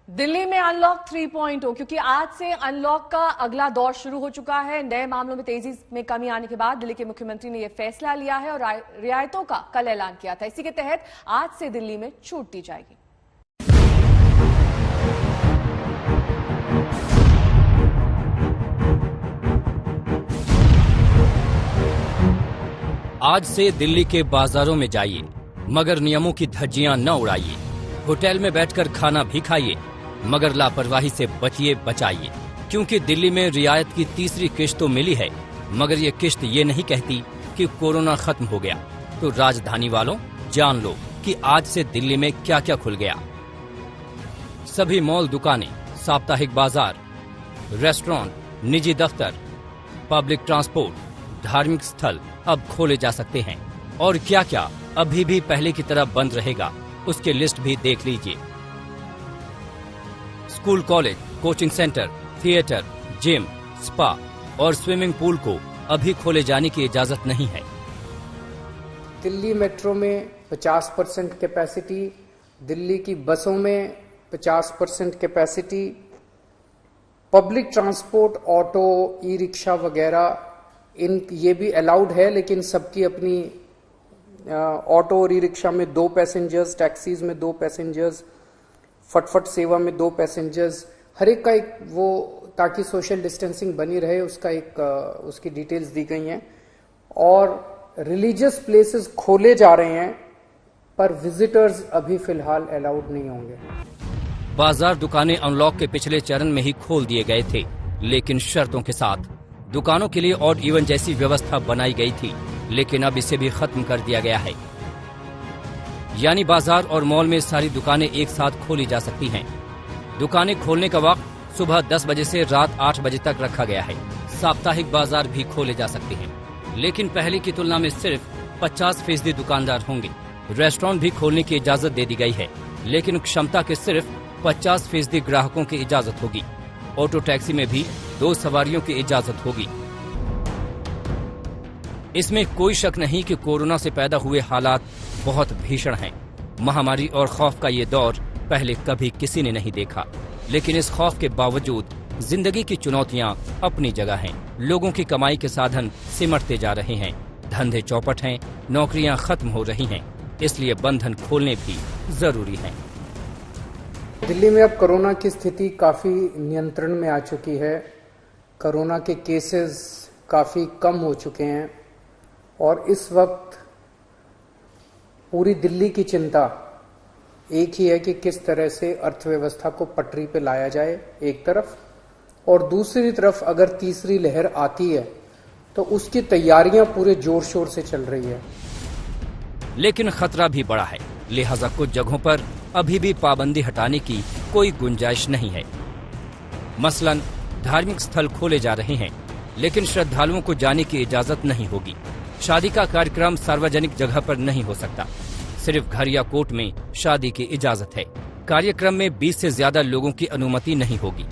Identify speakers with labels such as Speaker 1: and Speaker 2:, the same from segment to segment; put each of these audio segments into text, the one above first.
Speaker 1: दिल्ली में अनलॉक 3.0 क्योंकि आज से अनलॉक का अगला दौर शुरू हो चुका है। नए मामलों में तेजी में कमी आने के बाद दिल्ली के मुख्यमंत्री ने यह फैसला लिया है और रियायतों का कल ऐलान किया था। इसी के तहत आज से दिल्ली में छूट दी जाएगी।
Speaker 2: आज से दिल्ली के बाजारों में जाइए, मगर नियमों की धज्जियां न उड़ाइए। होटल में बैठकर खाना भी खाइए, मगर लापरवाही से बचिए बचाइए, क्योंकि दिल्ली में रियायत की तीसरी किश्त तो मिली है, मगर ये किश्त ये नहीं कहती कि कोरोना खत्म हो गया। तो राजधानी वालों, जान लो कि आज से दिल्ली में क्या क्या खुल गया। सभी मॉल, दुकानें, साप्ताहिक बाजार, रेस्टोरेंट, निजी दफ्तर, पब्लिक ट्रांसपोर्ट, धार्मिक स्थल अब खोले जा सकते हैं। और क्या क्या अभी भी पहले की तरह बंद रहेगा, उसकी लिस्ट भी देख लीजिए। School, college, coaching centre, theatre, gym, spa और स्विमिंग पूल को अभी खोले जाने की इजाजत नहीं है।
Speaker 3: दिल्ली मेट्रो में 50% कैपेसिटी, दिल्ली की बसों में 50% capacity, public transport, auto, e rickshaw वगैरह ये भी अलाउड है, लेकिन सबकी अपनी ऑटो और ई रिक्शा में 2 पैसेंजर्स, टैक्सीज में 2 पैसेंजर्स, फटफट सेवा में 2 पैसेंजर्स, हर एक का एक वो, ताकि सोशल डिस्टेंसिंग बनी रहे, उसका एक उसकी डिटेल्स दी गई हैं। और रिलीजियस प्लेसेस खोले जा रहे हैं, पर विजिटर्स अभी फिलहाल अलाउड नहीं होंगे।
Speaker 2: बाजार, दुकानें अनलॉक के पिछले चरण में ही खोल दिए गए थे, लेकिन शर्तों के साथ। दुकानों के लिए ऑड इवन जैसी व्यवस्था बनाई गई थी, लेकिन अब इसे भी खत्म कर दिया गया है। यानी बाजार और मॉल में सारी दुकानें एक साथ खोली जा सकती हैं। दुकानें खोलने का वक्त सुबह 10 बजे से रात 8 बजे तक रखा गया है। साप्ताहिक बाजार भी खोले जा सकते हैं, लेकिन पहले की तुलना में सिर्फ 50% दुकानदार होंगे। रेस्टोरेंट भी खोलने की इजाजत दे दी गई है, लेकिन क्षमता के सिर्फ 50% ग्राहकों की इजाजत होगी। ऑटो टैक्सी में भी 2 सवारियों की इजाजत होगी। इसमें कोई शक नहीं कि कोरोना से पैदा हुए हालात बहुत भीषण हैं। महामारी और खौफ का ये दौर पहले कभी किसी ने नहीं देखा, लेकिन इस खौफ के बावजूद जिंदगी की चुनौतियां अपनी जगह हैं। लोगों की कमाई के साधन सिमटते जा रहे हैं, धंधे चौपट हैं, नौकरियां खत्म हो रही हैं, इसलिए बंधन खोलने भी जरूरी हैं।
Speaker 3: दिल्ली में अब कोरोना की स्थिति काफी नियंत्रण में आ चुकी है। कोरोना के केसेस काफी कम हो चुके हैं और इस वक्त पूरी दिल्ली की चिंता एक ही है कि किस तरह से अर्थव्यवस्था को पटरी पे लाया जाए एक तरफ, और दूसरी तरफ अगर तीसरी लहर आती है तो उसकी तैयारियां पूरे जोर शोर से चल रही है।
Speaker 2: लेकिन खतरा भी बड़ा है, लिहाजा कुछ जगहों पर अभी भी पाबंदी हटाने की कोई गुंजाइश नहीं है। मसलन धार्मिक स्थल खोले जा रहे हैं, लेकिन श्रद्धालुओं को जाने की इजाजत नहीं होगी। शादी का कार्यक्रम सार्वजनिक जगह पर नहीं हो सकता, सिर्फ घर या कोर्ट में शादी की इजाजत है। कार्यक्रम में 20 से ज्यादा लोगों की अनुमति नहीं होगी।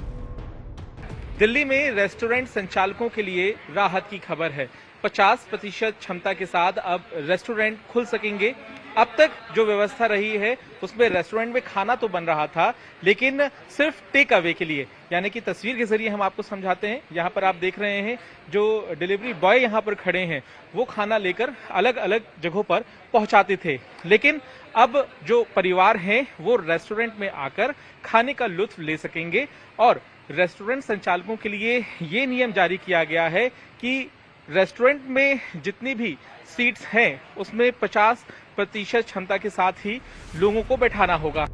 Speaker 4: दिल्ली में रेस्टोरेंट संचालकों के लिए राहत की खबर है। 50% क्षमता के साथ अब रेस्टोरेंट खुल सकेंगे। अब तक जो व्यवस्था रही है उसमें रेस्टोरेंट में खाना तो बन रहा था, लेकिन सिर्फ टेक अवे के लिए, यानी कि तस्वीर के जरिए हम आपको समझाते हैं। यहाँ पर आप देख रहे हैं जो डिलीवरी बॉय यहाँ पर खड़े हैं, वो खाना लेकर अलग अलग जगहों पर पहुंचाते थे। लेकिन अब जो परिवार हैं वो रेस्टोरेंट में आकर खाने का लुत्फ ले सकेंगे। और रेस्टोरेंट संचालकों के लिए ये नियम जारी किया गया है कि रेस्टोरेंट में जितनी भी सीट्स हैं उसमें 50% क्षमता के साथ ही लोगों को बैठाना होगा।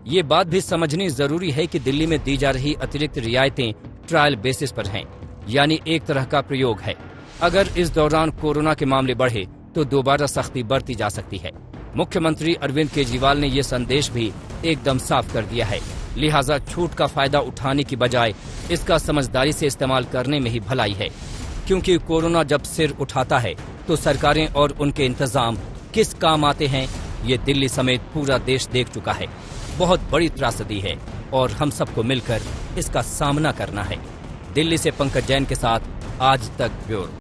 Speaker 2: ये बात भी समझनी जरूरी है कि दिल्ली में दी जा रही अतिरिक्त रियायतें ट्रायल बेसिस पर हैं, यानी एक तरह का प्रयोग है। अगर इस दौरान कोरोना के मामले बढ़े तो दोबारा सख्ती बरती जा सकती है। मुख्यमंत्री अरविंद केजरीवाल ने ये संदेश भी एकदम साफ कर दिया है। लिहाजा छूट का फायदा उठाने की बजाय इसका समझदारी से इस्तेमाल करने में ही भलाई है, क्योंकि कोरोना जब सिर उठाता है तो सरकारें और उनके इंतजाम किस काम आते हैं, ये दिल्ली समेत पूरा देश देख चुका है। बहुत बड़ी त्रासदी है और हम सबको मिलकर इसका सामना करना है। दिल्ली से पंकज जैन के साथ आज तक ब्यूरो।